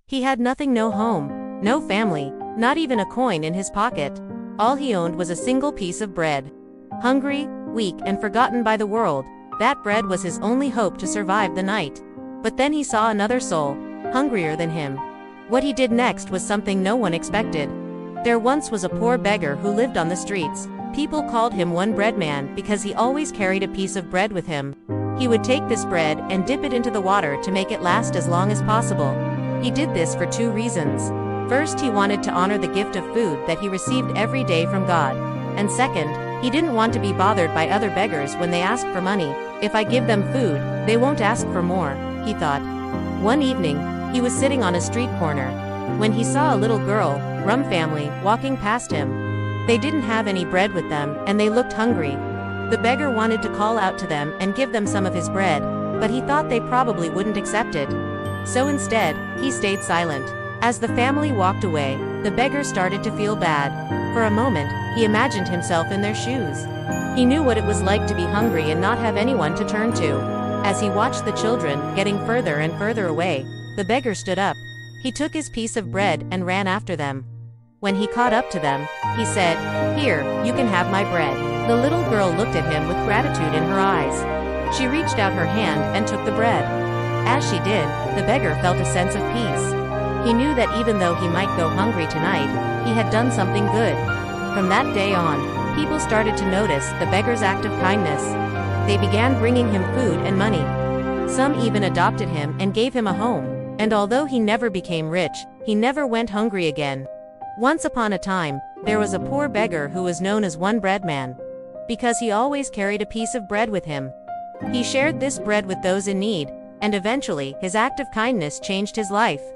He had nothing, no home, no family, not even a coin in his pocket. All he owned was a single piece of bread. Hungry, weak, and forgotten by the world, that bread was his only hope to survive the night. But then he saw another soul, hungrier than him. What he did next was something no one expected. There once was a poor beggar who lived on the streets. People called him one bread man because he always carried a piece of bread with him. He would take this bread and dip it into the water to make it last as long as possible. He did this for two reasons. First, he wanted to honor the gift of food that he received every day from God. And second, he didn't want to be bothered by other beggars when they asked for money. If I give them food, they won't ask for more, he thought. One evening, he was sitting on a street corner when he saw a little girl, Rum family, walking past him. They didn't have any bread with them, and they looked hungry. The beggar wanted to call out to them and give them some of his bread, but he thought they probably wouldn't accept it. So instead, he stayed silent. As the family walked away, the beggar started to feel bad. For a moment, he imagined himself in their shoes. He knew what it was like to be hungry and not have anyone to turn to. As he watched the children getting further and further away, the beggar stood up. He took his piece of bread and ran after them. When he caught up to them, he said, "Here, you can have my bread." The little girl looked at him with gratitude in her eyes. She reached out her hand and took the bread. As she did, the beggar felt a sense of peace. He knew that even though he might go hungry tonight, he had done something good. From that day on, people started to notice the beggar's act of kindness. They began bringing him food and money. Some even adopted him and gave him a home. And although he never became rich, he never went hungry again. Once upon a time, there was a poor beggar who was known as one bread man. Because he always carried a piece of bread with him. He shared this bread with those in need, and eventually his act of kindness changed his life.